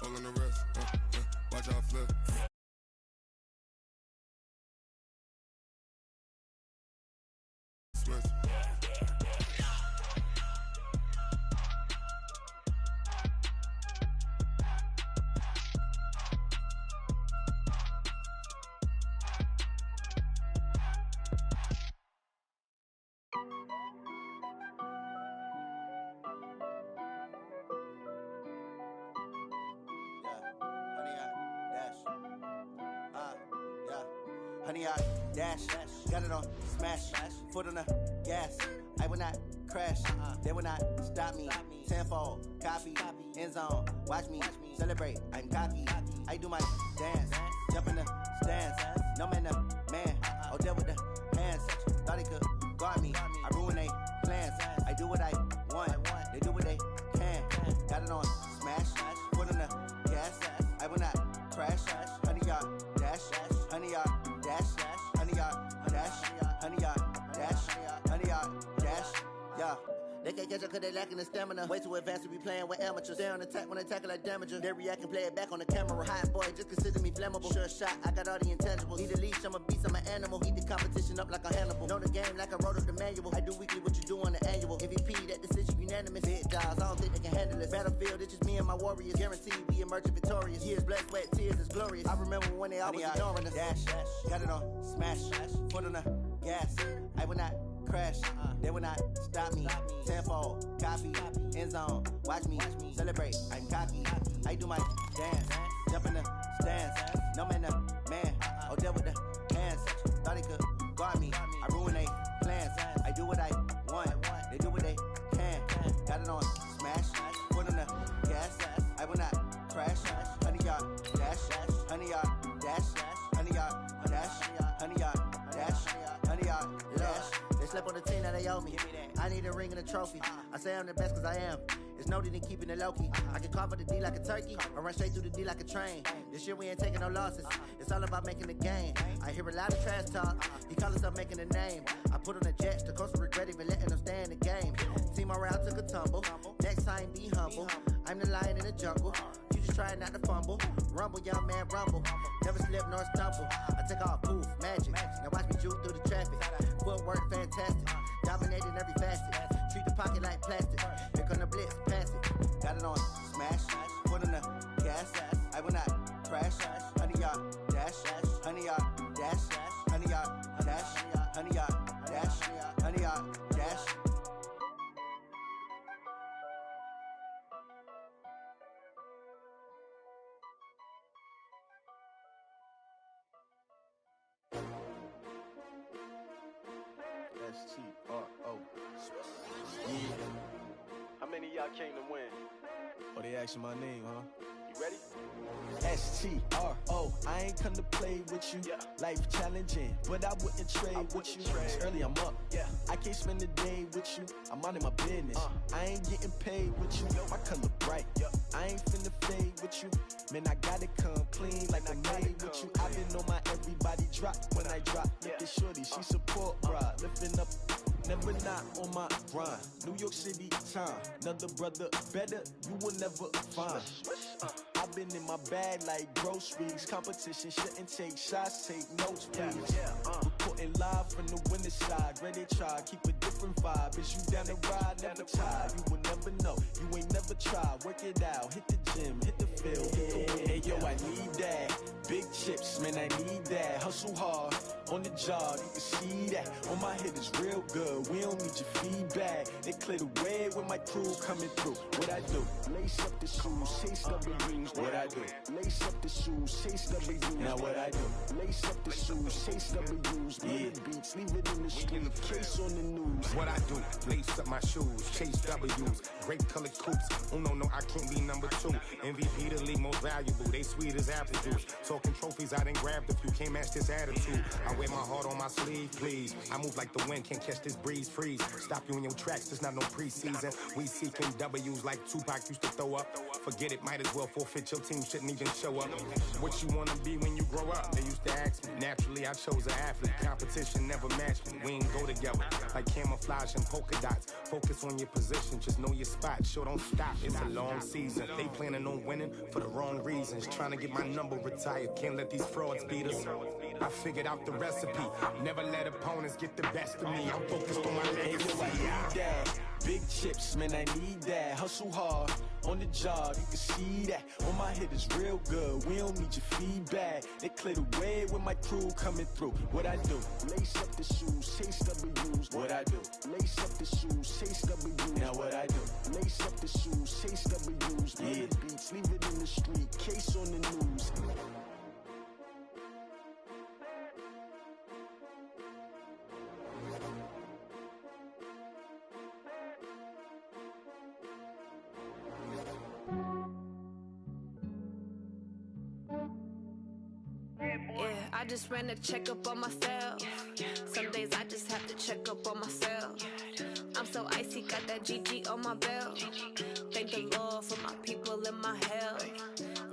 Pulling the rest, watch out flip. Switch. Honey, I dash, got it on smash, foot on the gas. I will not crash, they will not stop me. Tenfold, copy, end zone, watch me celebrate. I'm cocky, I do my dance, jump in the stands. No man, man, oh there with the hands. Thought he could guard me, I ruin they plans. I do what I want, they do what they can. Got it on smash, foot on the gas. I will not crash, honey, y'all dash, honey, y'all dash, honey, y'all dash, honey, y'all dash, honey, y'all dash, yeah. They can't catch up cause they lacking the stamina. Way too advanced to be playing with amateurs. Stay on attack when they tackle like damager. They react and play it back on the camera. Hot boy, just consider me flammable. Sure shot, I got all the intangibles. Need a leash, I'm a beast, I'm an animal. Eat the competition up like a Hannibal. Know the game like I wrote up the manual. I do weekly what you do on the annual. MVP, that decision unanimous. Big dogs, I don't think they can handle this. Battlefield, it's just me and my warriors. Guaranteed we emerge victorious. Years, blood, sweat, tears, it's glorious. I remember when they always ignoring us. Dash, got it on smash, foot on the gas. I will not crash, they will not stop me. Tenfold, copy, end zone, watch me celebrate. I'm cocky, I do my dance, jump in the stands. No man, man, oh there with the hands. Thought he could guard me, I ruin they plans. I do what I want, they do what they can. Got it on smash, foot on the gas. I will not crash, honey y'all dash, honey y'all dash, honey y'all dash, honey y'all dash, honey y'all dash. They slept on the team that they owe me. I need a ring and a trophy. I say I'm the best cause I am. It's no need in keeping it low-key. I can carve up the D like a turkey or run straight through the D like a train. This year we ain't taking no losses. It's all about making the game. I hear a lot of trash talk. He call himself making a name. I put on the jets. The coast will regret even letting them stay in the game. Team morale took a tumble. Next time be humble. I'm the lion in the jungle. You just try not to fumble. Rumble, young man, rumble. Never slip nor stumble. I take off, poof, magic. Now watch me juke through the traffic. Footwork fantastic. Dominating every facet. Treat the pocket like plastic. Here come the blitz, pass it. Got it on smash, foot on the gas. I will not crash. Honey y'all dash, honey y'all dash, honey y'all dash, honey y'all dash, honey y'all dash. S-T-R-O. Yeah. How many of y'all came to win? Oh, they asking my name, huh? You ready? S-T-R-O. I ain't come to play with you. Yeah. Life challenging, but I wouldn't trade with you. It's early, I'm up. Yeah. I can't spend the day with you. I'm minding my business. I ain't getting paid with you. My color bright. I ain't finna fade with you. Man, I gotta come clean like I made with you. I've been on my everybody drop when I drop. Look at shorty, she support ride. Lifting up, never not on my grind. New York City time. Another brother better, you will never find. I've been in my bag like groceries. Competition shouldn't take shots, take notes, please. Reporting live from the winter side. Ready to try, keep a different vibe. Is you down the ride, never tired. You will never know, you ain't never tried. Work it out, hit the gym, hit the field, hit the wind. Hey yo, I need that. Big chips, man, I need that. Hustle hard, on the job, you can see that. On my head is real good, we don't need your feedback. They clear the way with my crew coming through. What I do? Lace up the shoes, chase W's. What I do? Lace up the shoes, chase W's. Now what I do? Lace up the shoes, chase W's. Million beats, leave it in the street, case on the news. What I do? Lace up my shoes, chase W's. Great colored coops. Oh no, I can't be number 2. MVP the league most valuable. They sweet as apple juice. Talking trophies, I didn't grab the few. Can't match this attitude. I wear my heart on my sleeve, please. I move like the wind, can't catch this breeze, freeze. Stop you in your tracks, there's not no preseason. We seeking W's like Tupac used to throw up. Forget it, might as well forfeit, your team shouldn't even show up. What you wanna be when you grow up? They used to ask me. Naturally, I chose an athlete. Competition never matched me. We ain't go together like camouflage and polka dots. Focus on your position, just know your spot. Sure, don't stop, it's a long season. They planning on winning for the wrong reasons. Trying to get my number retired, can't let these frauds beat us. I figured out the recipe. Never let opponents get the best of me. I'm focused on my legacy. Big chips, man, I need that. Hustle hard on the job, you can see that. On my head is real good, we don't need your feedback. They clear the way with my crew coming through. What I do? Lace up the shoes, chase W's. What I do? Lace up the shoes, chase W's. Now what I do? Lace up the shoes, chase W's. Yeah. Beats, leave it in the street, case on the news. I just ran a checkup on myself. Some days I just have to check up on myself. I'm so icy, got that GG on my belt. Thank the Lord for my people in my health.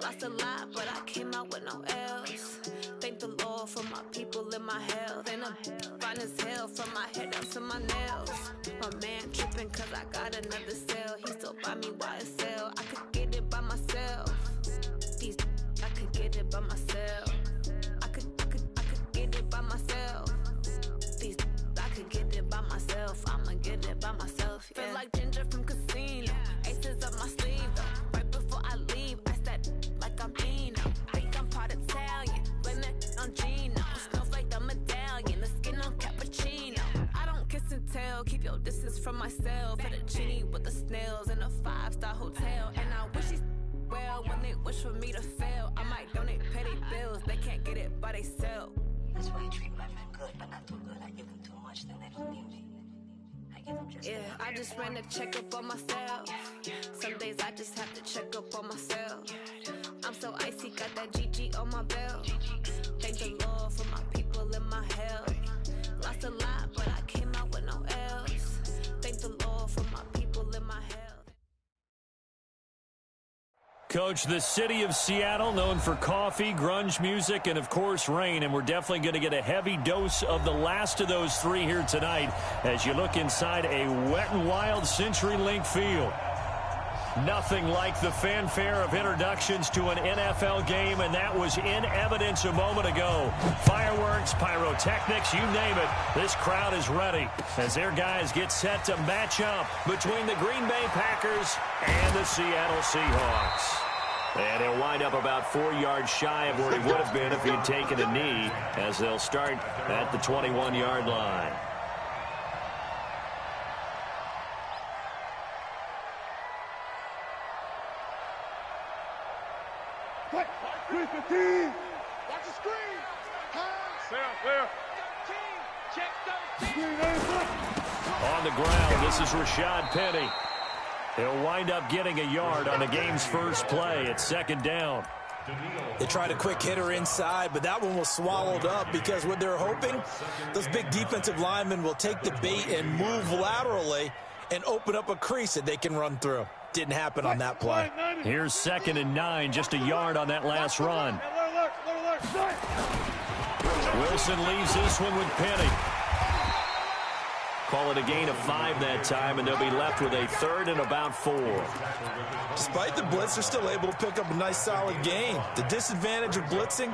Lost a lot, but I came out with no else. Thank the Lord for my people in my health. And I'm fine as hell from my head down to my nails. My man tripping cause I got another cell. He still buy me YSL. I could get it by myself. I could get it by myself. I could get it by myself. I could get it by myself. I'ma get it by myself. Yeah. Feel like Ginger from Casino. Aces up my sleeve though. Right before I leave, I said like I'm Dino. Think I'm part Italian. Blame it on Gino. Smells like the medallion. The skin on cappuccino. I don't kiss and tell. Keep your distance from myself. For the genie with the snails in a 5-star hotel. And I wish he's well when they wish for me to fail. I might donate petty bills. They can't get it by themselves. That's why I treat women good, but not too good. I give them too much, then they don't need me. I give them just enough. I just ran a checkup on myself. Some days I just have to check up on myself. I'm so icy, got that GG on my belt. Thank the Lord for my people in my health. Lost a lot, but I came out with no else. Thank the Lord for my people in my health. Coach, the city of Seattle, known for coffee, grunge music, and, of course, rain. And we're definitely going to get a heavy dose of the last of those three here tonight as you look inside a wet and wild CenturyLink field. Nothing like the fanfare of introductions to an NFL game, and that was in evidence a moment ago. Fireworks, pyrotechnics, you name it. This crowd is ready as their guys get set to match up between the Green Bay Packers and the Seattle Seahawks. And he'll wind up about 4 yards shy of where he would have been if he'd taken a knee, as they'll start at the 21-yard line. Watch the screen. Clear. On the ground, this is Rashad Penny. He'll wind up getting a yard on the game's first play. It's second down. They tried a quick hitter inside, but that one was swallowed up because what they're hoping, those big defensive linemen will take the bait and move laterally and open up a crease that they can run through. Didn't happen on that play. Here's 2nd and 9, just a yard on that last run. Wilson leaves this one with Penny. Call it a gain of 5 that time, and they'll be left with a 3rd and about 4. Despite the blitz, they're still able to pick up a nice, solid gain. The disadvantage of blitzing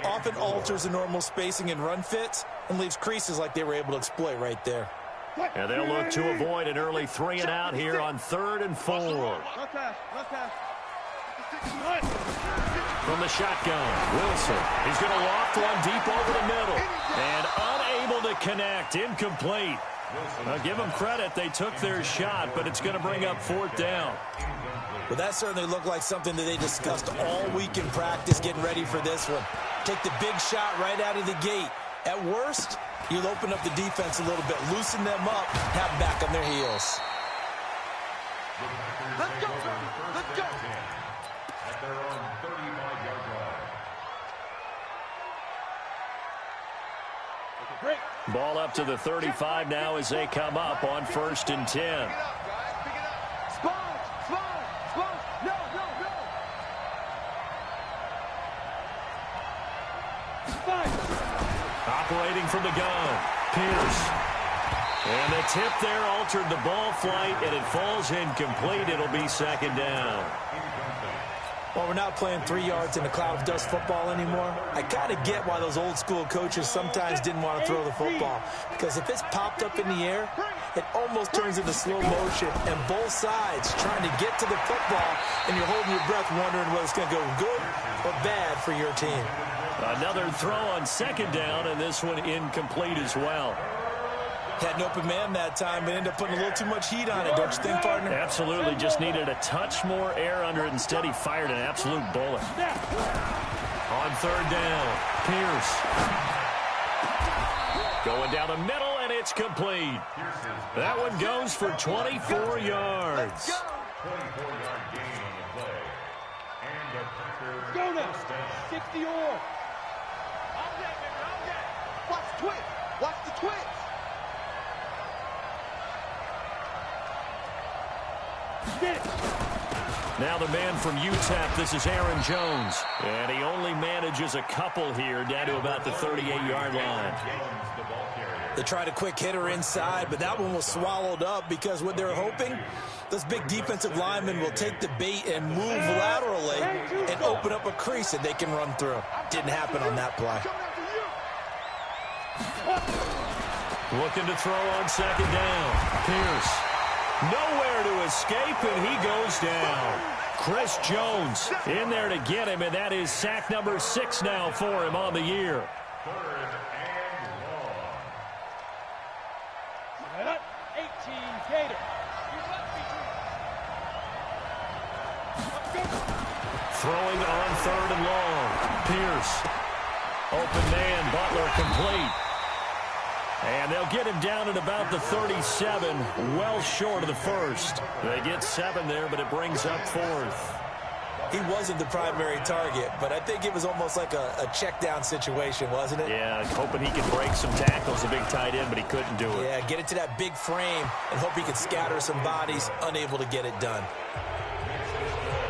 often alters the normal spacing and run fits and leaves creases like they were able to exploit right there. And they'll look to avoid an early 3 and out here on 3rd and 4. From the shotgun, Wilson. He's going to loft one deep over the middle. And unable to connect. Incomplete. Now, give them credit. They took their shot, but it's going to bring up 4th down. Well, that certainly looked like something that they discussed all week in practice getting ready for this one. Take the big shot right out of the gate. At worst, you'll open up the defense a little bit, loosen them up, have them back on their heels. Let's go, let's go. At their own 35-yard line. Ball up to the 35 now as they come up on 1st and 10. Operating from the gun, Pierce. And the tip there altered the ball flight, and it falls incomplete. It'll be 2nd down. Well, we're not playing 3 yards in a cloud of dust football anymore. I kind of get why those old school coaches sometimes didn't want to throw the football. Because if it's popped up in the air, it almost turns into slow motion. And both sides trying to get to the football, and you're holding your breath wondering whether it's going to go good or bad for your team. Another throw on 2nd down, and this one incomplete as well. Had an open man that time, but ended up putting a little too much heat on it, don't you think, partner? Absolutely. Just needed a touch more air under it. Instead, he fired an absolute bullet. On 3rd down, Pierce. Going down the middle, and it's complete. That one goes for 24 yards. 24-yard gain on the play. And the punter. Go now. 60 or. Watch the twitch. Watch the twitch. Now the man from UTEP, this is Aaron Jones. And he only manages a couple here down to about the 38-yard line. They tried a quick hitter inside, but that one was swallowed up because what they're hoping, those big defensive linemen will take the bait and move laterally and open up a crease that they can run through. Didn't happen on that play. Looking to throw on 2nd down. Pierce. Nowhere to escape, and he goes down. Chris Jones in there to get him, and that is sack number 6 now for him on the year. 3rd and long. 18 Gator. Throwing on 3rd and long. Pierce. Open man, Butler complete. And they'll get him down at about the 37, well short of the 1st. They get 7 there, but it brings up 4th. He wasn't the primary target, but I think it was almost like a check down situation, wasn't it? Yeah, hoping he could break some tackles, a big tight end, but he couldn't do it. Yeah, get it to that big frame and hope he could scatter some bodies, unable to get it done.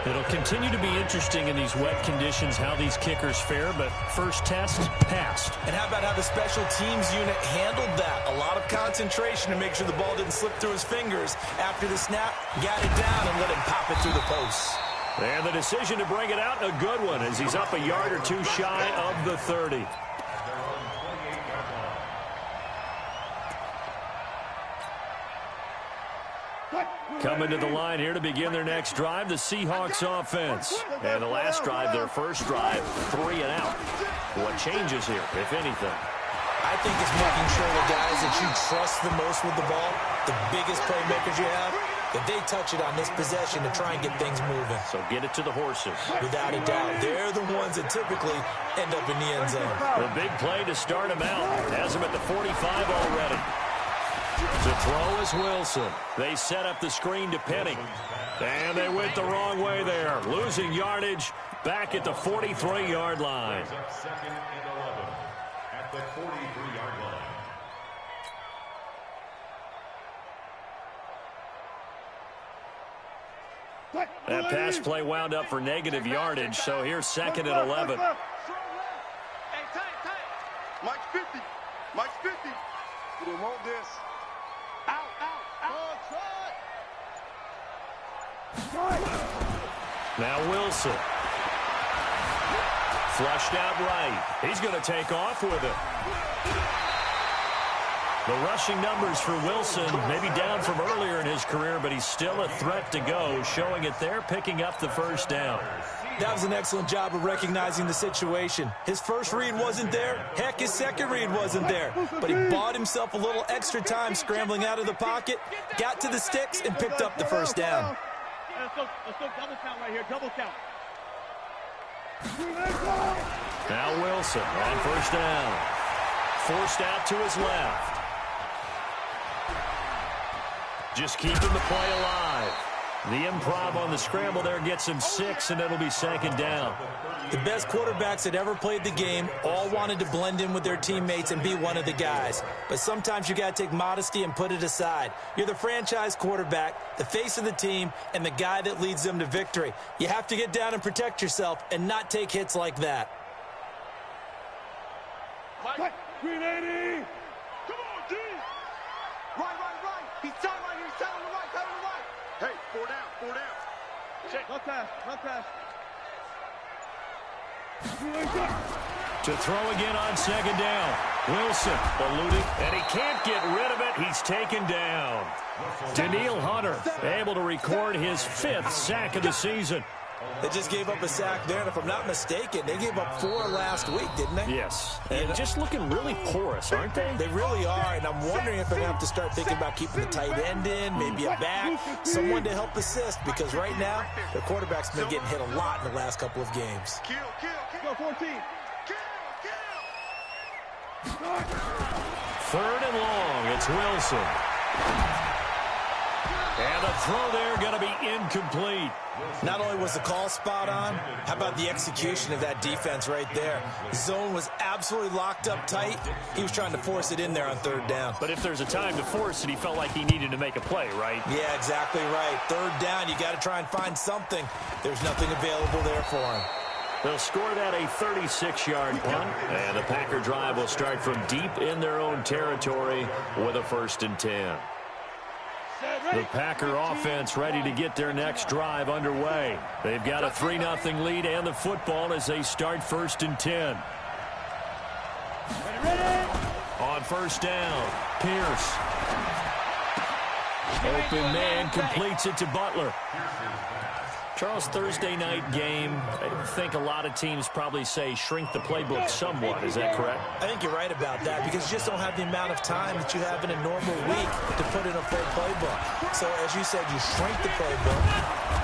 It'll continue to be interesting in these wet conditions how these kickers fare, but first test, passed. And how about how the special teams unit handled that? A lot of concentration to make sure the ball didn't slip through his fingers. After the snap, got it down and let him pop it through the posts. And the decision to bring it out, a good one, as he's up a yard or two shy of the 30. Coming to the line here to begin their next drive, the Seahawks offense. And the last drive, their first drive, 3 and out. What changes here, if anything? I think it's making sure the guys that you trust the most with the ball, the biggest playmakers you have, that they touch it on this possession to try and get things moving. So get it to the horses. Without a doubt. They're the ones that typically end up in the end zone. The big play to start him out. Has him at the 45 already. To throw is Wilson. They set up the screen to Penny. And they went the wrong way there. Losing yardage back at the 43-yard line. 2nd and 11 at the 43-yard line. That pass play wound up for negative yardage, so here's 2nd and 11. Hey, tight. Mike's 50. Mike's 50. You didn't want this. Out. Now Wilson. Flushed out right. He's going to take off with it. The rushing numbers for Wilson maybe down from earlier in his career, but he's still a threat to go, showing it there, picking up the first down. That was an excellent job of recognizing the situation. His first read wasn't there. Heck, his second read wasn't there. But he bought himself a little extra time scrambling out of the pocket, got to the sticks, and picked up the first down. Let's go double count right here. Double count. Now Wilson on first down. Forced out to his left. Just keeping the play alive. The improv on the scramble there gets him 6, and it'll be second down. The best quarterbacks that ever played the game all wanted to blend in with their teammates and be one of the guys. But sometimes you got to take modesty and put it aside. You're the franchise quarterback, the face of the team, and the guy that leads them to victory. You have to get down and protect yourself and not take hits like that. Mike, 380! Come on, D! Right. He's tight right here. He's tight on the right. Hey, 4 down. Check. Run pass. To throw again on second down. Wilson eluding, and he can't get rid of it. He's taken down. Daniil Hunter able to record his 5th sack of the season. They just gave up a sack there, and if I'm not mistaken, they gave up 4 last week, didn't they? Yes, and just looking really porous, aren't they? They really are, and I'm wondering if they're going to have to start thinking about keeping the tight end in, maybe a back, someone to help assist, because right now, their quarterback's been getting hit a lot in the last couple of games. Kill. Go 14. Kill. 3rd and long, it's Wilson. And the throw there going to be incomplete. Not only was the call spot on, how about the execution of that defense right there? The zone was absolutely locked up tight. He was trying to force it in there on 3rd down. But if there's a time to force it, he felt like he needed to make a play, right? Yeah, exactly right. 3rd down, you got to try and find something. There's nothing available there for him. They'll score that a 36-yard punt, and the Packer drive will start from deep in their own territory with a 1st and 10. The Packer offense ready to get their next drive underway. They've got a 3-0 lead and the football as they start 1st and 10. On 1st down, Pierce. Open man completes it to Butler. Charles, Thursday night game, I think a lot of teams probably say shrink the playbook somewhat. Is that correct? I think you're right about that because you just don't have the amount of time that you have in a normal week to put in a full playbook. So, as you said, you shrink the playbook,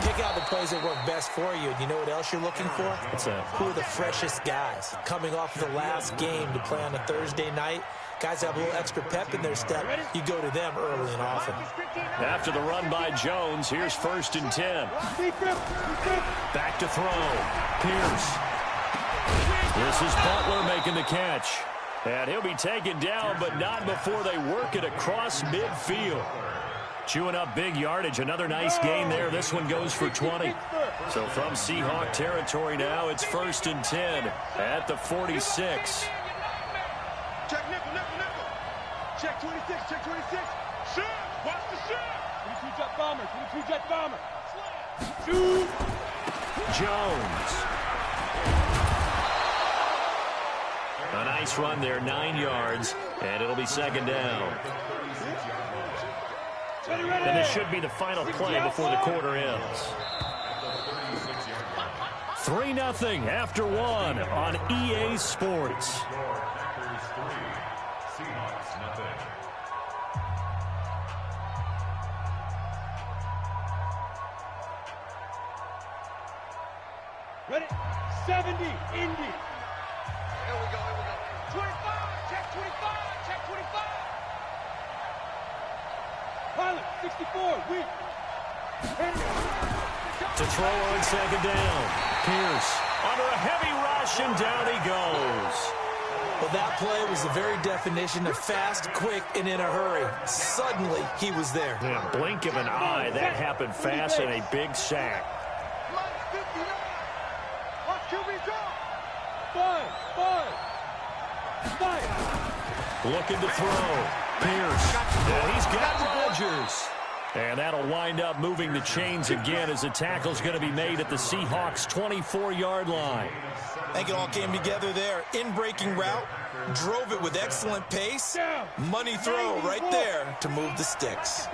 pick out the plays that work best for you. And you know what else you're looking for? What's that? Who are the freshest guys coming off the last game to play on a Thursday night? Guys have a little extra pep in their step. You go to them early and often. After the run by Jones, here's 1st and 10. Back to throw. Pierce. This is Butler making the catch. And he'll be taken down, but not before they work it across midfield. Chewing up big yardage. Another nice gain there. This one goes for 20. So from Seahawk territory now, it's 1st and 10 at the 46. Check nickel. Check 26. Shoot. Watch the shoot. 22 jet bomber. Shoot. Jones. A nice run there, 9 yards, and it'll be 2nd down. And this should be the final play before the quarter ends. 3-0 after 1 on EA Sports. Ready? 70, Indy. Here we go. 25, check 25. Pilot, 64, weak. To throw on 2nd down. Pierce under a heavy rush, and down he goes. Well, that play was the very definition of fast, quick, and in a hurry. Suddenly, he was there. In a blink of an eye, that happened fast, and a big sack. Looking to throw. Pierce. And he's got Rodgers. And that'll wind up moving the chains again as the tackle's going to be made at the Seahawks' 24-yard line. I think it all came together there. In-breaking route, drove it with excellent pace. Money throw right there to move the sticks.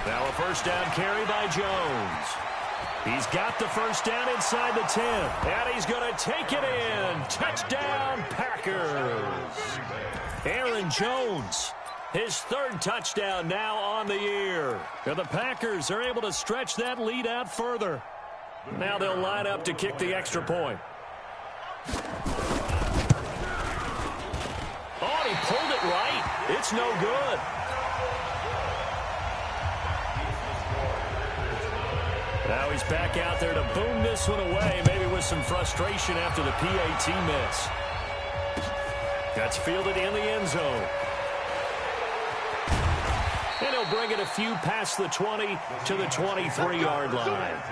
Now a 1st down carry by Jones. He's got the 1st down inside the 10. And he's going to take it in. Touchdown, Packers. Aaron Jones, his 3rd touchdown now on the year. And the Packers are able to stretch that lead out further. Now they'll line up to kick the extra point. Oh, he pulled it right. It's no good. Now he's back out there to boom this one away, maybe with some frustration after the PAT miss. That's fielded in the end zone. And he'll bring it a few past the 20 to the 23-yard line.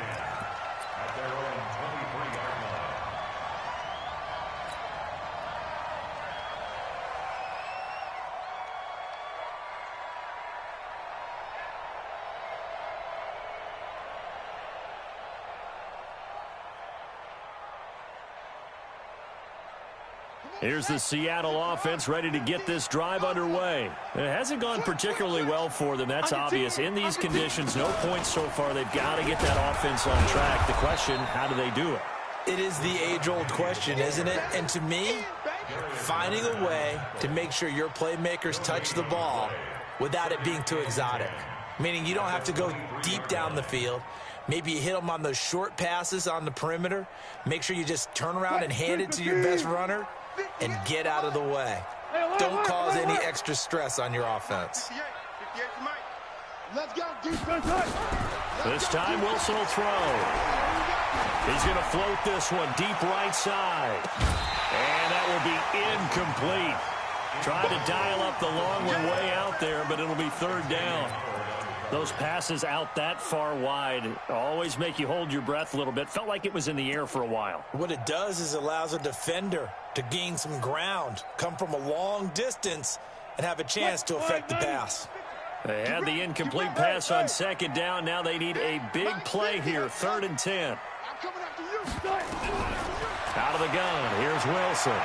Here's the Seattle offense ready to get this drive underway. It hasn't gone particularly well for them. That's obvious. In these conditions, no points so far. They've got to get that offense on track. The question, how do they do it? It is the age-old question, isn't it? And to me, finding a way to make sure your playmakers touch the ball without it being too exotic. Meaning you don't have to go deep down the field. Maybe you hit them on those short passes on the perimeter. Make sure you just turn around and hand it to your best runner and get out of the way. Don't cause any extra stress on your offense. Let's go, defense. This time Wilson will throw. He's going to float this one deep right side. And that will be incomplete. Tried to dial up the long one way out there, but it'll be third down. Those passes out that far wide always make you hold your breath a little bit. Felt like it was in the air for a while. What it does is allows a defender to gain some ground, come from a long distance, and have a chance to affect the pass. They had the incomplete pass on second down. Now they need a big play here, 3rd and 10. Out of the gun, here's Wilson.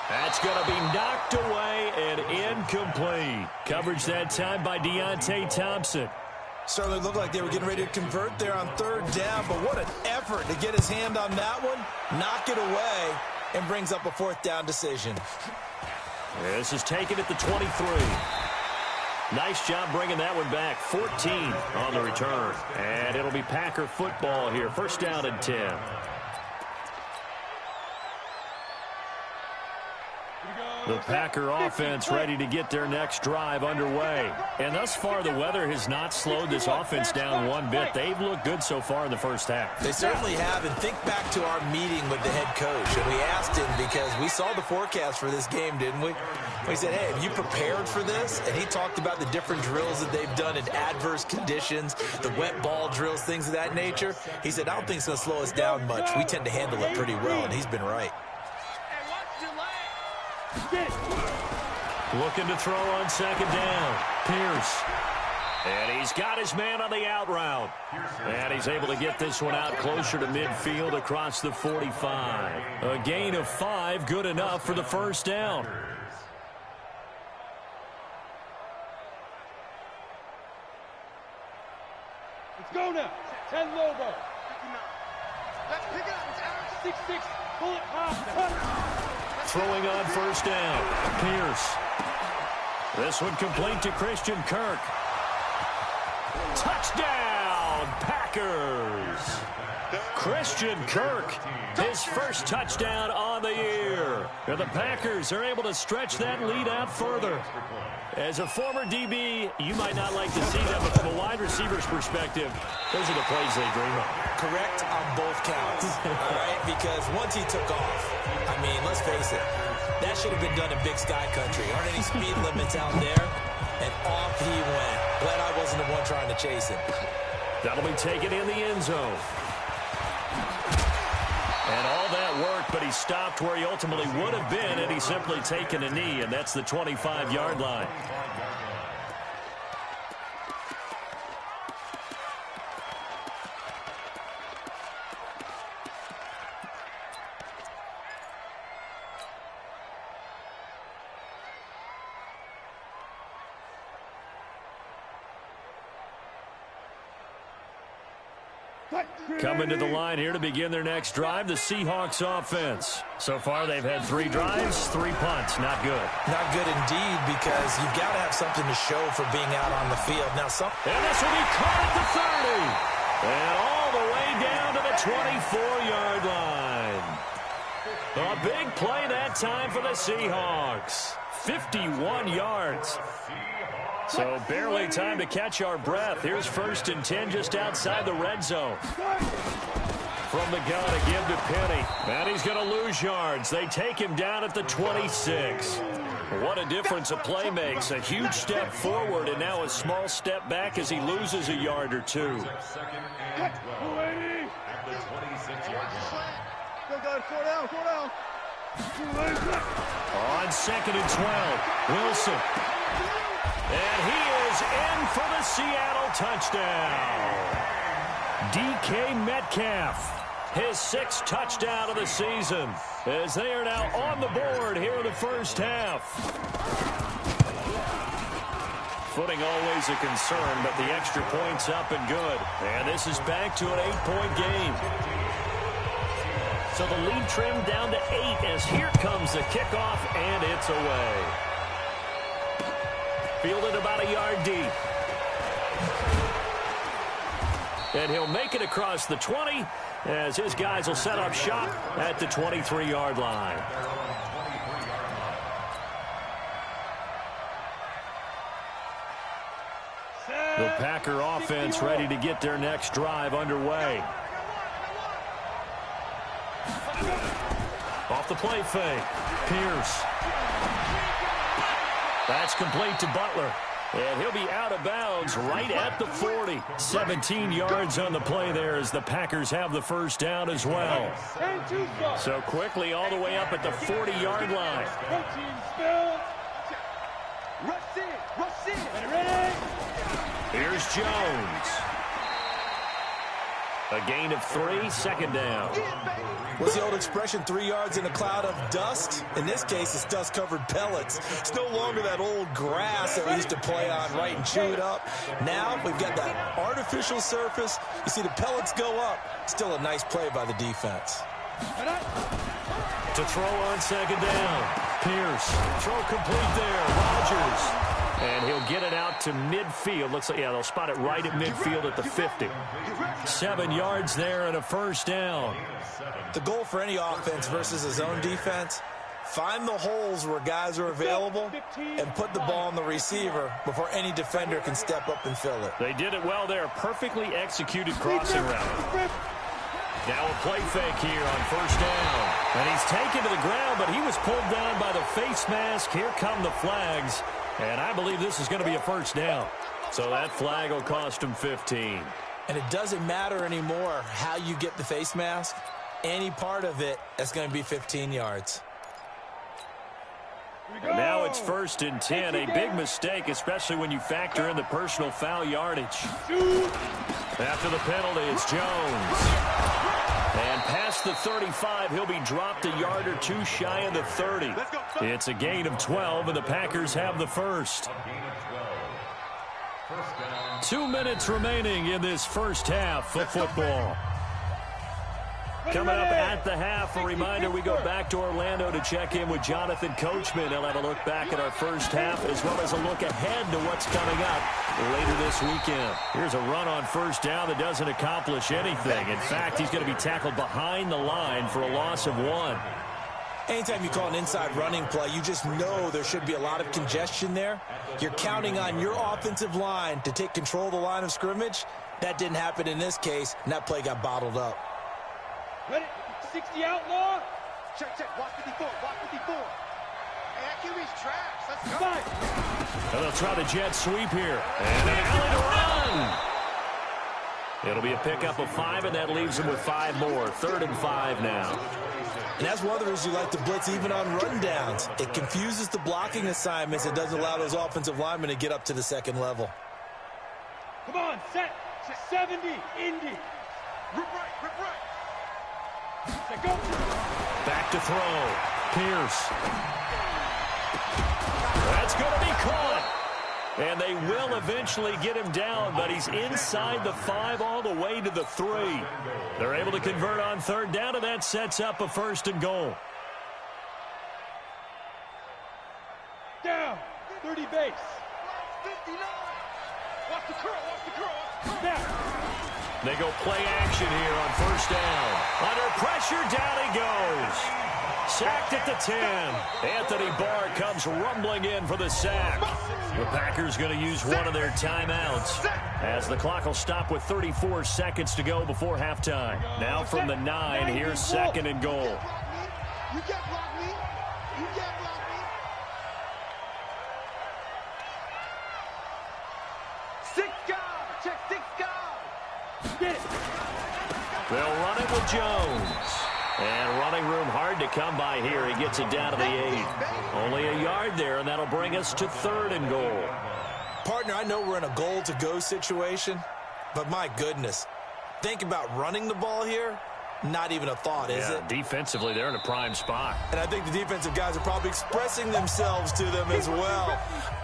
That's going to be knocked away and incomplete. Coverage that time by Deontay Thompson. Certainly looked like they were getting ready to convert there on 3rd down, but what an effort to get his hand on that one, knock it away, and brings up a 4th down decision. This is taken at the 23. Nice job bringing that one back. 14 on the return. And it'll be Packer football here. 1st down and 10. The Packer offense ready to get their next drive underway. And thus far, the weather has not slowed this offense down one bit. They've looked good so far in the first half. They certainly have. And think back to our meeting with the head coach. And we asked him because we saw the forecast for this game, didn't we? We said, hey, have you prepared for this? And he talked about the different drills that they've done in adverse conditions, the wet ball drills, things of that nature. He said, I don't think it's going to slow us down much. We tend to handle it pretty well, and he's been right. Looking to throw on 2nd down. Pierce. And he's got his man on the out route. And he's able to get this one out closer to midfield across the 45. A gain of 5, good enough for the 1st down. Let's go now. 10 Lobo. Let's pick it up. It's 6-6. Pull it high. Throwing on 1st down. Pierce. This one complete to Christian Kirk. Touchdown, Packers. Christian Kirk, his first touchdown on the year. And the Packers are able to stretch that lead out further. As a former DB, you might not like to see that, but from a wide receiver's perspective, those are the plays they dream of. Correct on both counts, all right? Because once he took off, I mean, let's face it, that should have been done in Big Sky Country. Aren't any speed limits out there? And off he went. Glad I wasn't the one trying to chase him. That'll be taken in the end zone. And all that worked, but he stopped where he ultimately would have been, and he's simply taken a knee, and that's the 25-yard line. Coming to the line here to begin their next drive, the Seahawks offense. So far, they've had 3 drives, 3 punts. Not good. Not good indeed, because you've got to have something to show for being out on the field. Now, and this will be caught at the 30. And all the way down to the 24-yard line. A big play that time for the Seahawks. 51 yards. So barely time to catch our breath. Here's 1st and 10 just outside the red zone. From the gun to give to Penny. And he's going to lose yards. They take him down at the 26. What a difference a play makes. A huge step forward and now a small step back as he loses a yard or two. Go, guys, 4 down. On 2nd and 12, Wilson. And he is in for the Seattle touchdown. DK Metcalf, his 6th touchdown of the season, as they are now on the board here in the first half. Footing always a concern, but the extra point's up and good. And this is back to an 8-point game. So the lead trimmed down to 8 as here comes the kickoff, and it's away. Fielded about a yard deep. And he'll make it across the 20 as his guys will set up shop at the 23-yard line. The Packer offense ready to get their next drive underway. Off the play fake. Pierce. That's complete to Butler. And he'll be out of bounds right at the 40. 17 yards on the play there as the Packers have the first down as well. So quickly all the way up at the 40-yard line. Here's Jones. A gain of 3, 2nd down. What's the old expression, 3 yards in a cloud of dust? In this case, it's dust-covered pellets. It's no longer that old grass that we used to play on, right, and chew it up. Now we've got that artificial surface. You see the pellets go up. Still a nice play by the defense. To throw on 2nd down. Pierce. Throw complete there. Rodgers. And he'll get it out to midfield. Looks like, yeah, they'll spot it right at midfield at the 50. 7 yards there and a first down. The goal for any offense versus his own defense, find the holes where guys are available and put the ball on the receiver before any defender can step up and fill it. They did it well there. Perfectly executed crossing route. Now a play fake here on first down. And he's taken to the ground, but he was pulled down by the face mask. Here come the flags. And I believe this is going to be a first down. So that flag will cost him 15. And it doesn't matter anymore how you get the face mask. Any part of it, that's going to be 15 yards. And now it's 1st and 10. A big mistake, especially when you factor in the personal foul yardage. After the penalty, it's Jones. And past the 35, he'll be dropped a yard or 2 shy of the 30. It's a gain of 12, and the Packers have the first. 2 minutes remaining in this first half of football. Coming up at the half, a reminder, we go back to Orlando to check in with Jonathan Coachman. He'll have a look back at our first half as well as a look ahead to what's coming up later this weekend. Here's a run on first down that doesn't accomplish anything. In fact, he's going to be tackled behind the line for a loss of 1. Anytime you call an inside running play, you just know there should be a lot of congestion there. You're counting on your offensive line to take control of the line of scrimmage. That didn't happen in this case, and that play got bottled up. Ready? 60 outlaw. Check. Watch 54. Hey, that QB's trash. Let's go. And they'll try the jet sweep here. And an alley to run. It'll be a pickup of 5, and that leaves them with 5 more. 3rd and 5 now. And that's one of the reasons you like to blitz even on rundowns. It confuses the blocking assignments. It doesn't allow those offensive linemen to get up to the 2nd level. Come on, set. 70, Indy. Rip right. Go. Back to throw. Pierce. That's going to be caught. And they will eventually get him down, but he's inside the 5 all the way to the 3. They're able to convert on 3rd down, and that sets up a 1st and goal. Down. 30 base. 59. Watch the curl. Back. They go play action here on first down. Under pressure, down he goes. Sacked at the 10. Anthony Barr comes rumbling in for the sack. The Packers going to use one of their timeouts as the clock will stop with 34 seconds to go before halftime. Now from the 9, here's 2nd and goal. You can't block me. You can't block me. 6 guard. Check 6 guard. Get it. They'll run it with Jones. And running room hard to come by here. He gets it down to the 8. Only a yard there, and that'll bring us to 3rd and goal. Partner, I know we're in a goal-to-go situation, but my goodness, think about running the ball here. Not even a thought, is it? Defensively, they're in a prime spot. And I think the defensive guys are probably expressing themselves to them as well.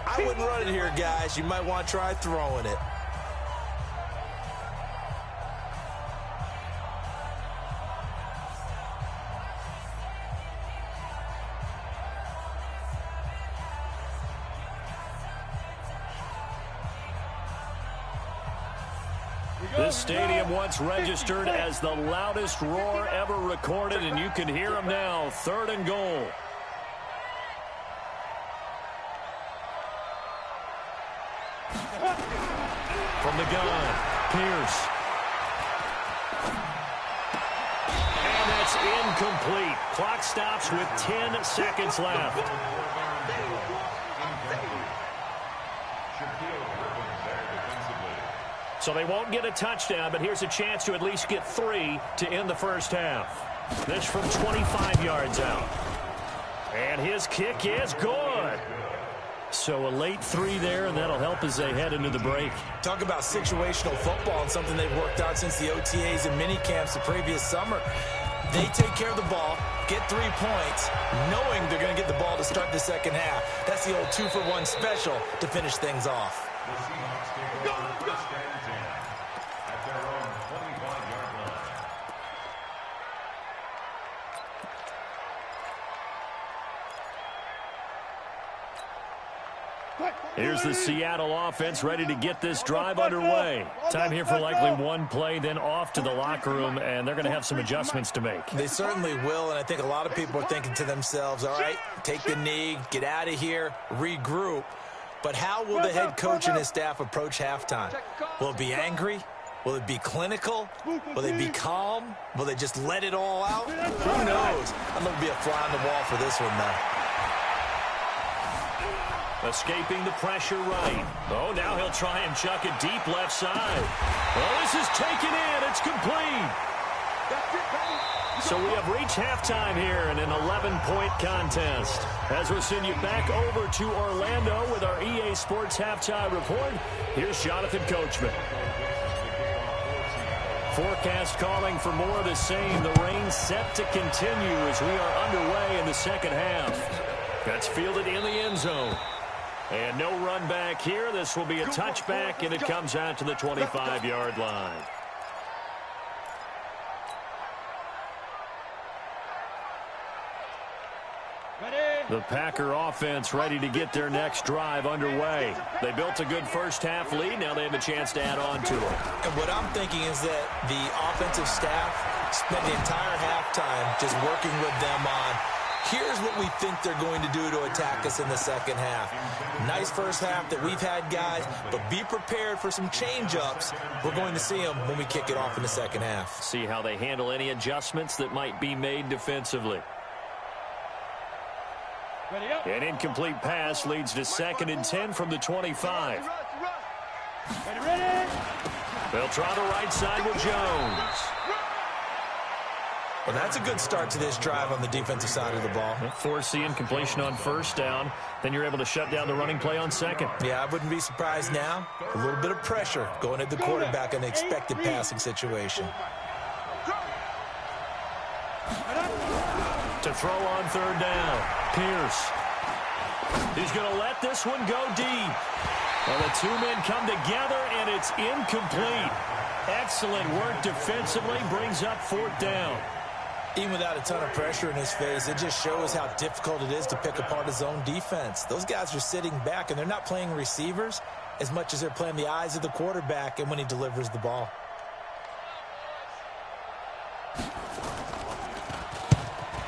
I wouldn't run it here, guys. You might want to try throwing it. This stadium once registered as the loudest roar ever recorded, and you can hear them now. 3rd and goal. From the gun, Pierce. And that's incomplete. Clock stops with 10 seconds left. So they won't get a touchdown, but here's a chance to at least get 3 to end the first half. This from 25 yards out. And his kick is good. So a late 3 there, and that'll help as they head into the break. Talk about situational football and something they've worked out since the OTAs and mini camps the previous summer. They take care of the ball, get 3 points, knowing they're going to get the ball to start the second half. That's the old 2-for-1 special to finish things off. Here's the Seattle offense ready to get this drive underway. Time here for likely one play, then off to the locker room, and they're going to have some adjustments to make. They certainly will, and I think a lot of people are thinking to themselves, all right, take the knee, get out of here, regroup. But how will the head coach and his staff approach halftime? Will it be angry? Will it be clinical? Will they be calm? Will they just let it all out? Who knows? I'm going to be a fly on the wall for this one, though. Escaping the pressure right. Oh, now he'll try and chuck it deep left side. Well, this is taken in. It's complete. So we have reached halftime here in an 11-point contest. As we send you back over to Orlando with our EA Sports Halftime Report, here's Jonathan Coachman. Forecast calling for more of the same. The rain set to continue as we are underway in the second half. That's fielded in the end zone. And no run back here. This will be a touchback, and it comes out to the 25-yard line. The Packer offense ready to get their next drive underway. They built a good first-half lead. Now they have a chance to add on to it. And what I'm thinking is that the offensive staff spent the entire halftime just working with them on, here's what we think they're going to do to attack us in the second half. Nice first half that we've had, guys, but be prepared for some change-ups. We're going to see them when we kick it off in the second half. See how they handle any adjustments that might be made defensively. An incomplete pass leads to 2nd and 10 from the 25. They'll try the right side with Jones. Well, that's a good start to this drive on the defensive side of the ball. Force the incompletion on first down. Then you're able to shut down the running play on second. Yeah, I wouldn't be surprised now. A little bit of pressure going at the quarterback in an expected passing situation. To throw on third down, Pierce. He's going to let this one go deep. Well, the two men come together, and it's incomplete. Excellent work defensively, brings up 4th down. Even without a ton of pressure in his face, it just shows how difficult it is to pick apart his own defense. Those guys are sitting back, and they're not playing receivers as much as they're playing the eyes of the quarterback and when he delivers the ball.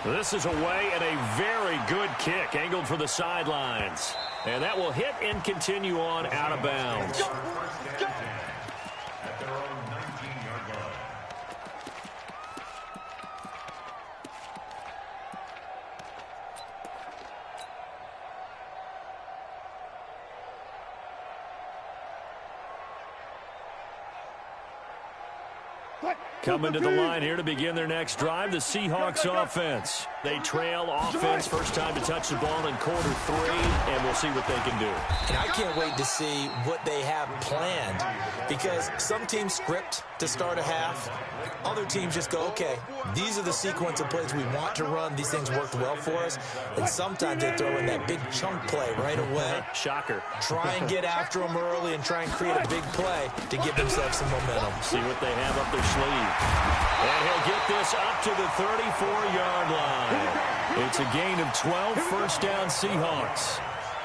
This is away and a very good kick angled for the sidelines. And that will hit and continue on out of bounds. At their own 19-yard line. Coming to the line here to begin their next drive, the Seahawks offense. They trail offense, first time to touch the ball in quarter 3, and we'll see what they can do. And I can't wait to see what they have planned, because some teams script to start a half. Other teams just go, okay, these are the sequence of plays we want to run. These things worked well for us. And sometimes they throw in that big chunk play right away. Shocker. Try and get after them early and try and create a big play to give themselves some momentum. See what they have up their sleeve. And he'll get this up to the 34-yard line. It's a gain of 12, first down Seahawks.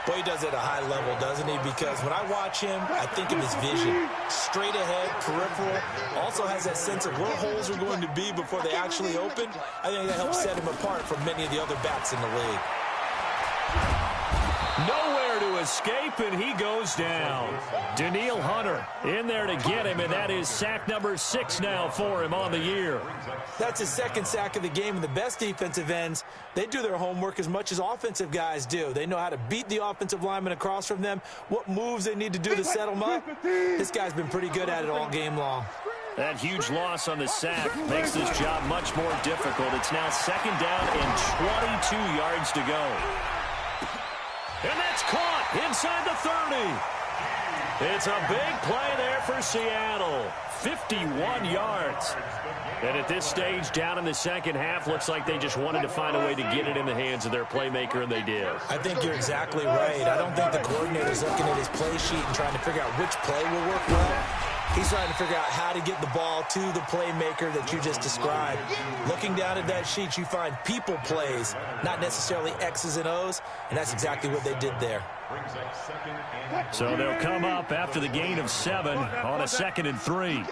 Boy, he does it at a high level, doesn't he? Because when I watch him, I think of his vision. Straight ahead, peripheral. Also has that sense of where holes are going to be before they actually open. I think that helps set him apart from many of the other backs in the league. Nowhere to escape, and he goes down. Danielle Hunter in there to get him, and that is sack number 6 now for him on the year. That's his second sack of the game, and the best defensive ends, they do their homework as much as offensive guys do. They know how to beat the offensive lineman across from them, what moves they need to do to set them up. This guy's been pretty good at it all game long. That huge loss on the sack makes this job much more difficult. It's now second down and 22 yards to go. And that's caught inside the 30. It's a big play there for Seattle. 51 yards. And at this stage, down in the second half, looks like they just wanted to find a way to get it in the hands of their playmaker, and they did. I think you're exactly right. I don't think the coordinator's looking at his play sheet and trying to figure out which play will work well. He's trying to figure out how to get the ball to the playmaker that you just described. Looking down at that sheet, you find people plays, not necessarily X's and O's, and that's exactly what they did there. So they'll come up after the gain of 7 on a 2nd and 3.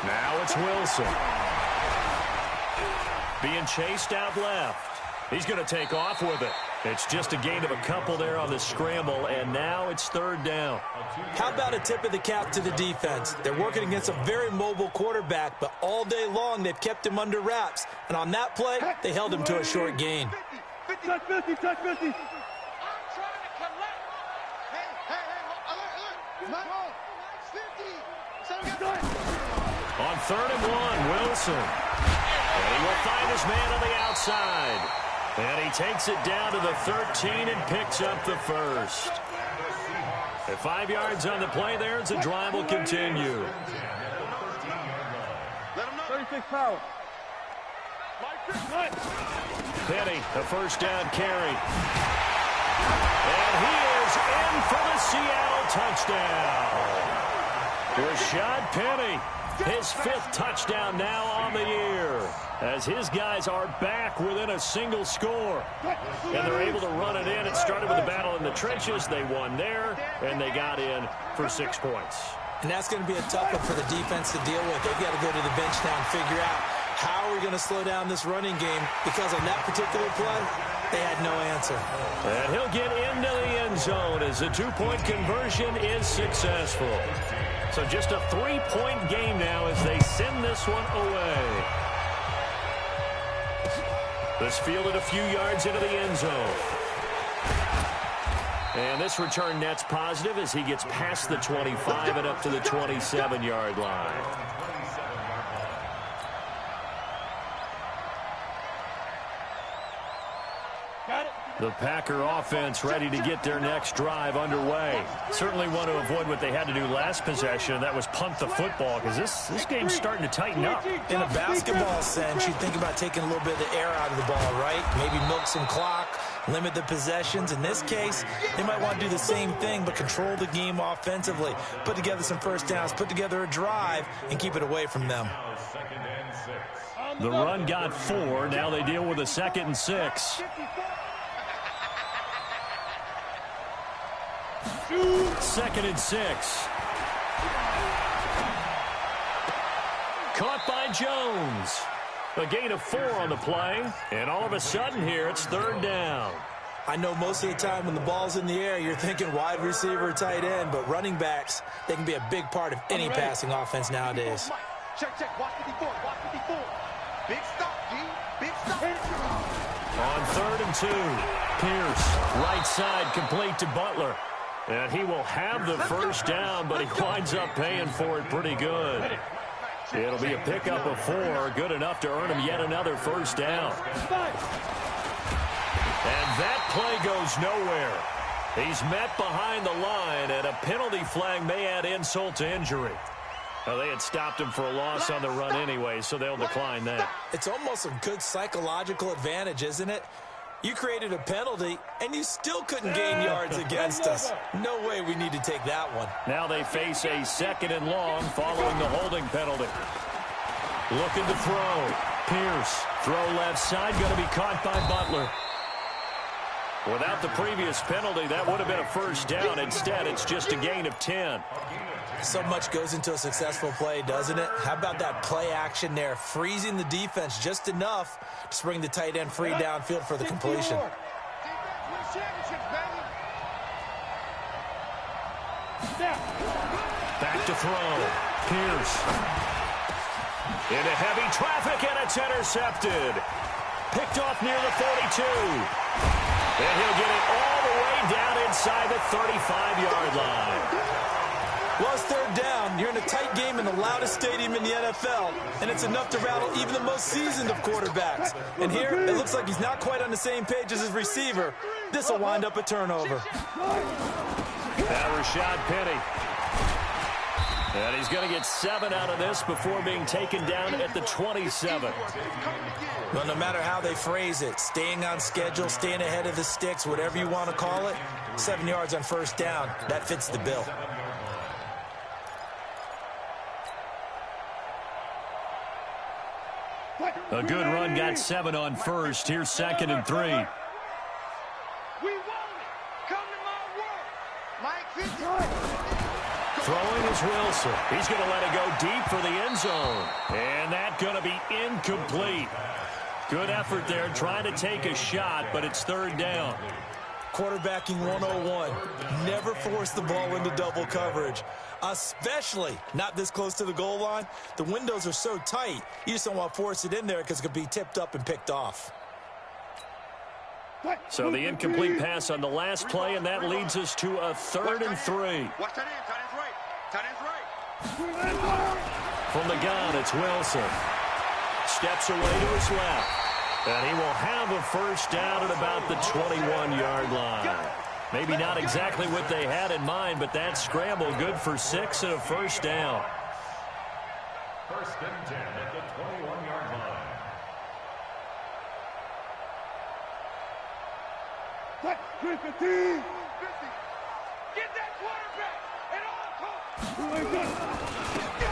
Now it's Wilson. Being chased out left. He's going to take off with it. It's just a gain of a couple there on the scramble, and now it's 3rd down. How about a tip of the cap to the defense? They're working against a very mobile quarterback, but all day long they've kept him under wraps. And on that play, they held him to a short gain. Touch 50, touch 50. On 3rd and 1, Wilson. And he will find his man on the outside. And he takes it down to the 13 and picks up the first. At 5 yards on the play there, the drive will continue. 36 power. Penny, the first down carry. And he is in for the Seattle touchdown. Rashad Penny, his 5th touchdown now on the year, as his guys are back within a single score. And they're able to run it in. It started with a battle in the trenches. They won there, and they got in for 6 points. And that's going to be a tough one for the defense to deal with. They've got to go to the bench now and figure out how are we going to slow down this running game, because on that particular play, they had no answer. And he'll get into the end zone as the 2-point conversion is successful. So just a 3-point game now as they send this one away. This fielded a few yards into the end zone. And this return net's positive as he gets past the 25 and up to the 27-yard line. The Packer offense ready to get their next drive underway. Certainly want to avoid what they had to do last possession, and that was punt the football, because this game's starting to tighten up. In a basketball sense, you think about taking a little bit of the air out of the ball, right? Maybe milk some clock, limit the possessions. In this case, they might want to do the same thing, but control the game offensively. Put together some first downs, put together a drive, and keep it away from them. The run got 4. Now they deal with a 2nd and 6. 2nd and 6. Caught by Jones. A gain of 4 on the play, and all of a sudden here, it's third down. I know most of the time when the ball's in the air, you're thinking wide receiver, tight end, but running backs, they can be a big part of any passing offense nowadays. Check, watch 54, watch 54. Big stop, G, big stop. On 3rd and 2, Pierce, right side, complete to Butler. And he will have the first down, but he winds up paying for it pretty good. It'll be a pickup of 4, good enough to earn him yet another first down. And that play goes nowhere. He's met behind the line, and a penalty flag may add insult to injury. Well, they had stopped him for a loss on the run anyway, so they'll decline that. It's almost a good psychological advantage, isn't it? You created a penalty, and you still couldn't gain yards against us. No way we need to take that one. Now they face a 2nd and long following the holding penalty. Looking to throw. Pierce, throw left side, going to be caught by Butler. Without the previous penalty, that would have been a first down. Instead, it's just a gain of 10. So much goes into a successful play, doesn't it? How about that play action there, freezing the defense just enough to bring the tight end free downfield for the completion. Back to throw. Pierce. Into heavy traffic, and it's intercepted. Picked off near the 42. And he'll get it all the way down inside the 35-yard line. Well, it's third down. You're in a tight game in the loudest stadium in the NFL, and it's enough to rattle even the most seasoned of quarterbacks. And here, it looks like he's not quite on the same page as his receiver. This will wind up a turnover. Now Rashad Penny. And he's going to get 7 out of this before being taken down at the 27. Well, no matter how they phrase it, staying on schedule, staying ahead of the sticks, whatever you want to call it, 7 yards on first down, that fits the bill. A good run, got 7 on first. Here's 2nd and 3. We want it. Come to my work. Mike, Throwing is Wilson. He's going to let it go deep for the end zone. And that's going to be incomplete. Good effort there, trying to take a shot, but it's third down. Quarterbacking 101. Never force the ball into double coverage, especially not this close to the goal line. The windows are so tight, you just don't want to force it in there because it could be tipped up and picked off. So the incomplete pass on the last play, and that leads us to a 3rd and 3. Watch that end. Tight end's right. Tight end's right. From the gun, it's Wilson. Steps away to his left. And he will have a first down at about the 21-yard line. Maybe not exactly what they had in mind, but that scramble good for 6 and a first down. 1st and 10 at the 21-yard line. Get that quarterback at all costs.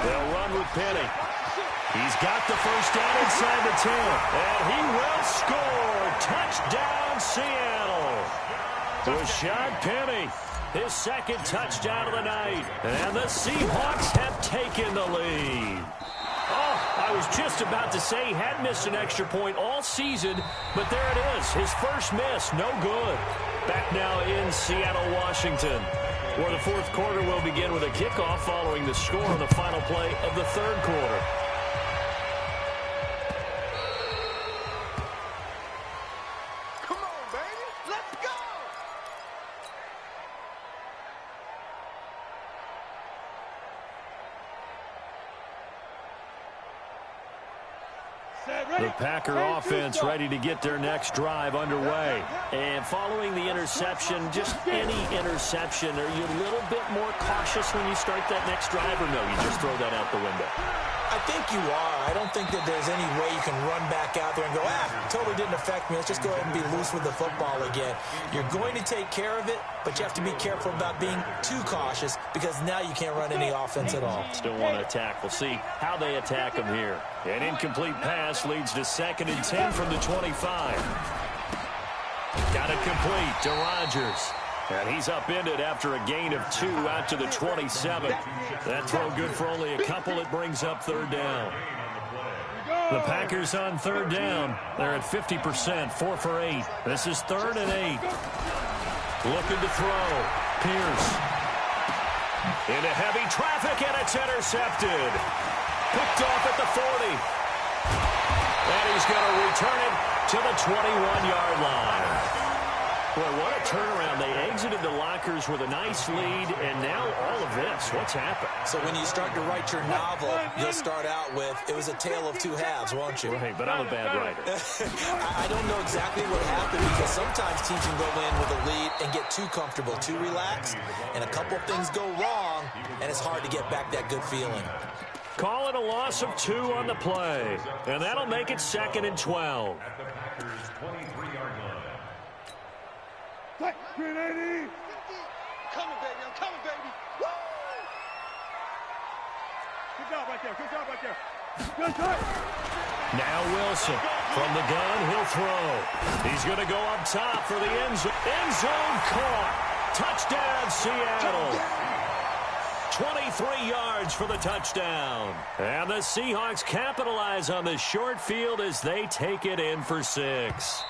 They'll run with Penny. He's got the first down inside the 10. And he will score. Touchdown, Seattle. Rashad Penny, his 2nd touchdown of the night. And the Seahawks have taken the lead. Oh, I was just about to say he had missed an extra point all season, but there it is. His first miss, no good. Back now in Seattle, Washington, where the 4th quarter will begin with a kickoff following the score on the final play of the 3rd quarter. Come on, baby. Let's go. The Packer offense ready to get their next drive underway. And following the interception, just any interception, are you a little bit more cautious when you start that next drive, or no, you just throw that out the window? I think you are. I don't think that there's any way you can run back out there and go, totally didn't affect me. Let's just go ahead and be loose with the football again. You're going to take care of it, but you have to be careful about being too cautious because now you can't run any offense at all. Still want to attack. We'll see how they attack them here. An incomplete pass leads to 2nd and 10 from the 25. Got it complete to Rodgers. And he's upended after a gain of 2 out to the 27. That throw good for only a couple. It brings up third down. The Packers on third down. They're at 50%, 4 for 8. This is 3rd and 8. Looking to throw. Pierce. Into heavy traffic, and it's intercepted. Picked off at the 40. And he's going to return it to the 21-yard line. Boy, what a turnaround. They exited the lockers with a nice lead, and now all of this. What's happened? So when you start to write your novel, you'll start out with, it was a tale of two halves, won't you? Right, but I'm a bad writer. I don't know exactly what happened, because sometimes teams can go in with a lead and get too comfortable, too relaxed, and a couple things go wrong, and it's hard to get back that good feeling. Call it a loss of 2 on the play, and that'll make it 2nd and 12. At the Packers' 23-yard line. Green 80. Coming, baby. I'm coming, baby. Woo! Good job right there. Good job right there. Good job. Now Wilson from the gun. He'll throw. He's going to go up top for the end zone. End zone caught. Touchdown, Seattle. 23 yards for the touchdown. And the Seahawks capitalize on the short field as they take it in for 6.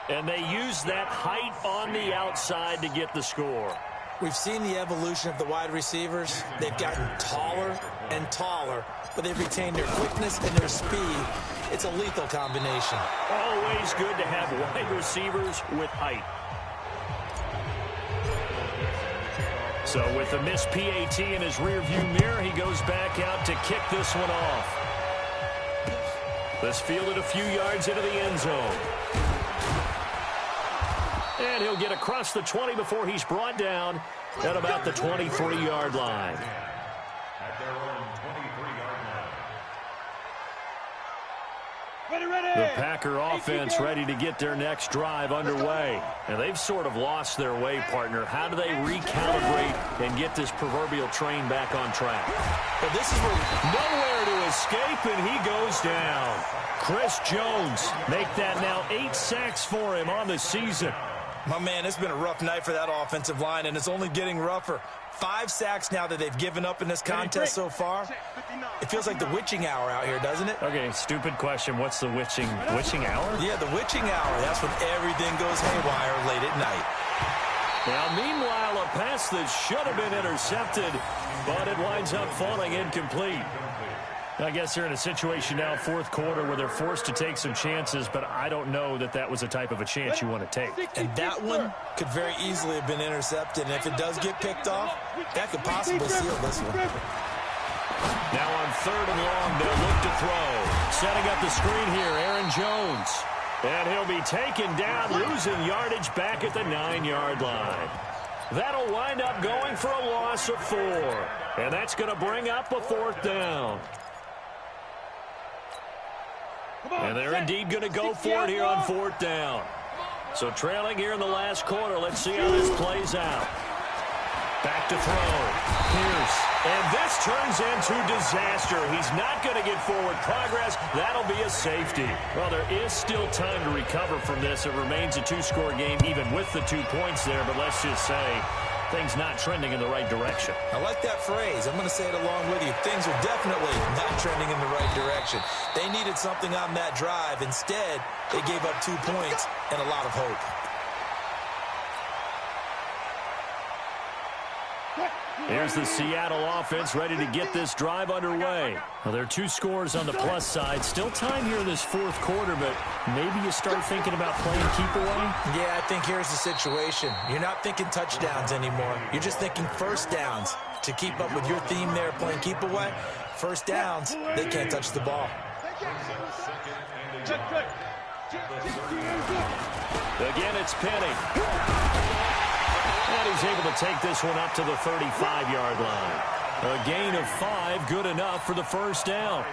And they use that height on the outside to get the score. We've seen the evolution of the wide receivers. They've gotten taller and taller, but they've retained their quickness and their speed. It's a lethal combination. Always good to have wide receivers with height. So with the missed PAT in his rearview mirror, he goes back out to kick this one off. This fielded a few yards into the end zone. And he'll get across the 20 before he's brought down at about the 23-yard line. At their own 23-yard line. Ready. The Packer offense ready to get their next drive underway. And they've sort of lost their way, partner. How do they recalibrate and get this proverbial train back on track? Well, this is where nowhere to escape, and he goes down. Chris Jones make that now 8 sacks for him on the season. My man, it's been a rough night for that offensive line, and it's only getting rougher. 5 sacks now that they've given up in this contest so far. It feels like the witching hour out here, doesn't it? Okay, stupid question. What's the witching hour? Yeah, the witching hour. That's when everything goes haywire late at night. Now, meanwhile, a pass that should have been intercepted, but it winds up falling incomplete. I guess they're in a situation now, 4th quarter, where they're forced to take some chances, but I don't know that that was the type of a chance you want to take. And that one could very easily have been intercepted, and if it does get picked off, that could possibly seal this one. Now on 3rd and long, they'll look to throw. Setting up the screen here, Aaron Jones. And he'll be taken down, losing yardage back at the 9-yard line. That'll wind up going for a loss of 4. And that's going to bring up a 4th down. And they're indeed going to go for it here on 4th down. So trailing here in the last quarter, let's see how this plays out. Back to throw. Pierce. And this turns into disaster. He's not going to get forward progress. That'll be a safety. Well, there is still time to recover from this. It remains a 2-score game even with the 2 points there. But let's just say things not trending in the right direction. I like that phrase. I'm going to say it along with you. Things are definitely not trending in the right direction. They needed something on that drive. Instead, they gave up 2 points and a lot of hope. Here's the Seattle offense ready to get this drive underway. Well, there are 2 scores on the plus side. Still time here in this 4th quarter, but maybe you start thinking about playing keep away? Yeah, I think here's the situation. You're not thinking touchdowns anymore. You're just thinking first downs. To keep up with your theme there, playing keep away, first downs, they can't touch the ball. Again, it's Penny. And he's able to take this one up to the 35-yard line. A gain of 5, good enough for the first down.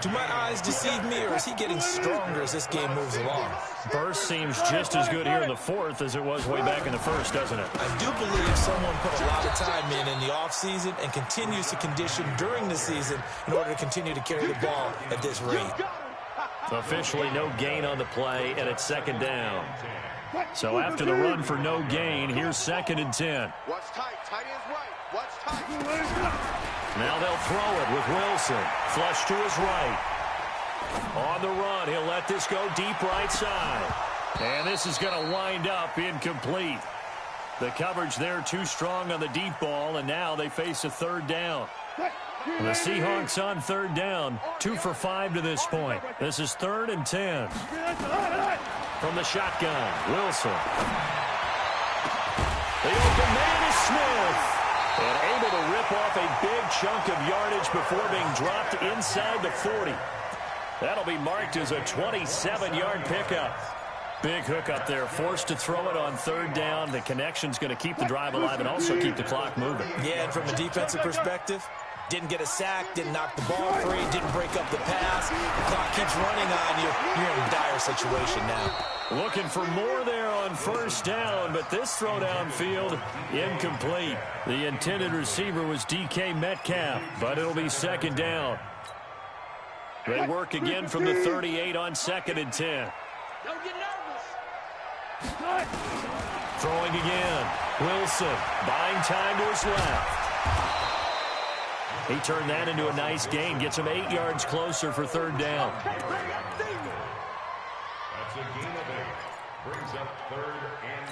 Do my eyes deceive me, or is he getting stronger as this game moves along? Burst seems just as good here in the 4th as it was way back in the 1st, doesn't it? I do believe someone put a lot of time in the offseason and continues to condition during the season in order to continue to carry the ball at this rate. Officially no gain on the play, and it's 2nd down. So after the run for no gain, here's 2nd and 10. Watch tight. Tight end's right. Watch tight. Now they'll throw it with Wilson. Flush to his right. On the run, he'll let this go deep right side. And this is going to wind up incomplete. The coverage there too strong on the deep ball, and now they face a third down. The Seahawks on third down, 2 for 5 to this point. This is 3rd and 10. From the shotgun, Wilson. The open man is Smith. And able to rip off a big chunk of yardage before being dropped inside the 40. That'll be marked as a 27-yard pickup. Big hook up there, forced to throw it on third down. The connection's going to keep the drive alive and also keep the clock moving. Yeah, and from a defensive perspective, didn't get a sack, didn't knock the ball free, didn't break up the pass. The clock keeps running on you. You're in a dire situation now. Looking for more there on first down, but this throw downfield, incomplete. The intended receiver was DK Metcalf, but it'll be second down. They work again from the 38 on 2nd and 10. Don't get nervous. Throwing again. Wilson buying time to his left. He turned that into a nice gain. Gets him 8 yards closer for third down. That's a gain of 8. Brings up 3rd and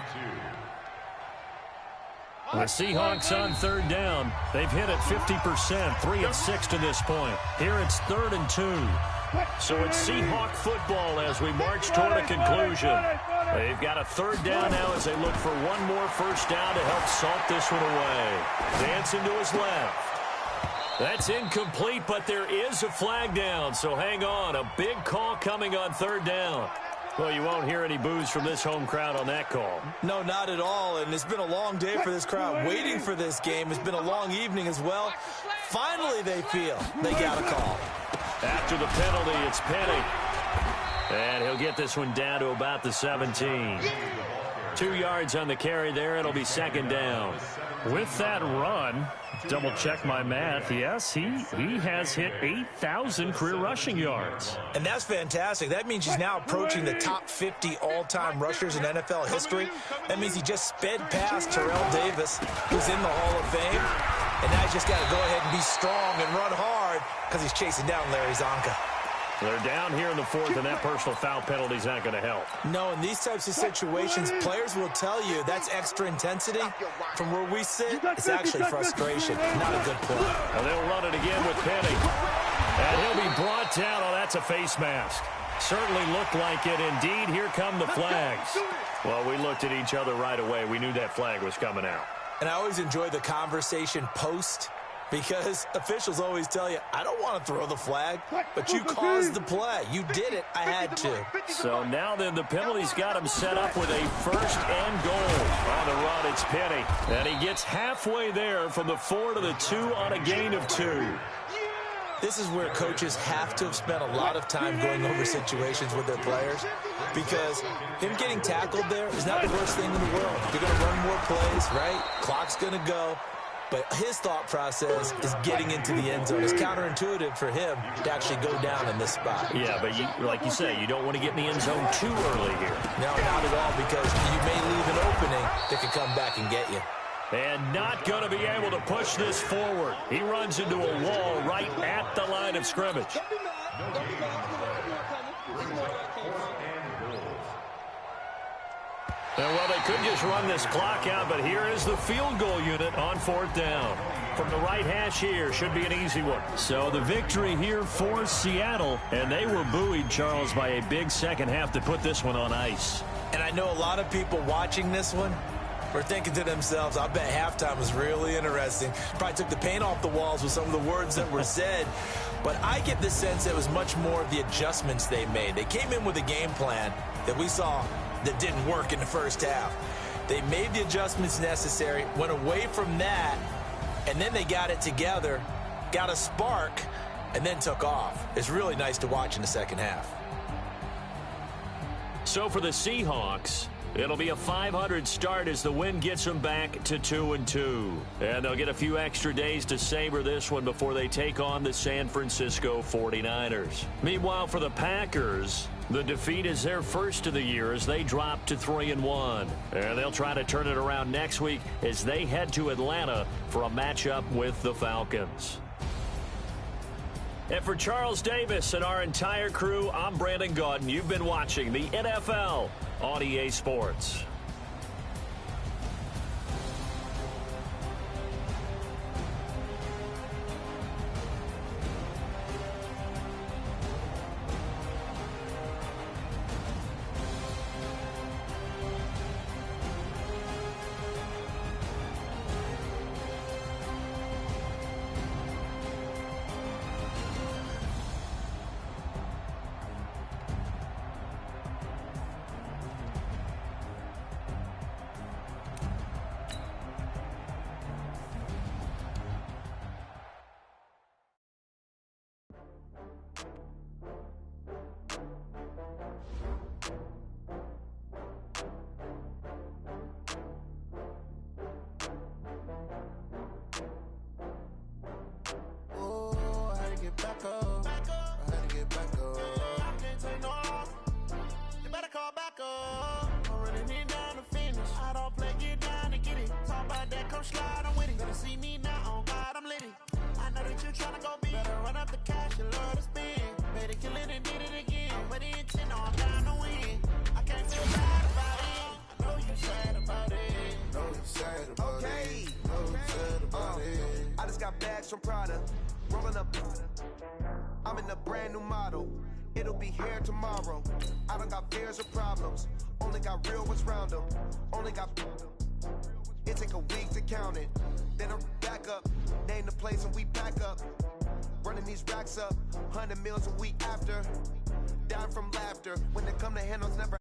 2. The Seahawks on third down. They've hit it 50%, 3 of 6 to this point. Here it's 3rd and 2. So it's Seahawk football as we march toward a conclusion. They've got a third down now as they look for one more first down to help salt this one away. Dancing to his left. That's incomplete, but there is a flag down, so hang on. A big call coming on third down. Well, you won't hear any boos from this home crowd on that call. No, not at all, and it's been a long day for this crowd waiting for this game. It's been a long evening as well. Finally, they feel they got a call. After the penalty, it's Penny. And he'll get this one down to about the 17. 2 yards on the carry there. It'll be second down. With that run, double check my math. Yes, he has hit 8,000 career rushing yards. And that's fantastic. That means he's now approaching the top 50 all-time rushers in NFL history. That means he just sped past Terrell Davis, who's in the Hall of Fame. And now he's just got to go ahead and be strong and run hard because he's chasing down Larry Zonka. They're down here in the 4th, and that personal foul penalty is not going to help. No, in these types of situations, players will tell you that's extra intensity. From where we sit, it's actually frustration, not a good play. And they'll run it again with Penny. And he'll be brought down. Oh, that's a face mask. Certainly looked like it. Indeed, here come the flags. Well, we looked at each other right away. We knew that flag was coming out. And I always enjoy the conversation post, because officials always tell you, I don't want to throw the flag, but you caused the play. You did it. I had to. So now then the penalty's got him set up with a first and goal. On the run, it's Penny. And he gets halfway there from the 4 to the 2 on a gain of 2. This is where coaches have to have spent a lot of time going over situations with their players, because him getting tackled there is not the worst thing in the world. You're going to run more plays, right? Clock's going to go. But his thought process is getting into the end zone. It's counterintuitive for him to actually go down in this spot. Yeah, but like you say, you don't want to get in the end zone too early here. No, not at all, because you may leave an opening that could come back and get you. And not going to be able to push this forward. He runs into a wall right at the line of scrimmage. And well, they could just run this clock out, but here is the field goal unit on 4th down. From the right hash here, should be an easy one. So the victory here for Seattle, and they were buoyed, Charles, by a big second half to put this one on ice. And I know a lot of people watching this one were thinking to themselves, I bet halftime was really interesting. Probably took the paint off the walls with some of the words that were said. But I get the sense that it was much more of the adjustments they made. They came in with a game plan that we saw that didn't work in the first half. They made the adjustments necessary, went away from that, and then they got it together, got a spark, and then took off. It's really nice to watch in the second half. So for the Seahawks, it'll be a .500 start as the win gets them back to 2-2. And they'll get a few extra days to savor this one before they take on the San Francisco 49ers. Meanwhile, for the Packers, the defeat is their first of the year as they drop to 3-1. And they'll try to turn it around next week as they head to Atlanta for a matchup with the Falcons. And for Charles Davis and our entire crew, I'm Brandon Gaudin. You've been watching the NFL on EA Sports. From Prada, rolling up. I'm in a brand new model. It'll be here tomorrow. I don't got fears or problems. Only got real what's round them. Only got. It take a week to count it. Then I'm back up. Name the place and we back up. Running these racks up. 100 meals a week after. Dying from laughter. When they come to handles, never.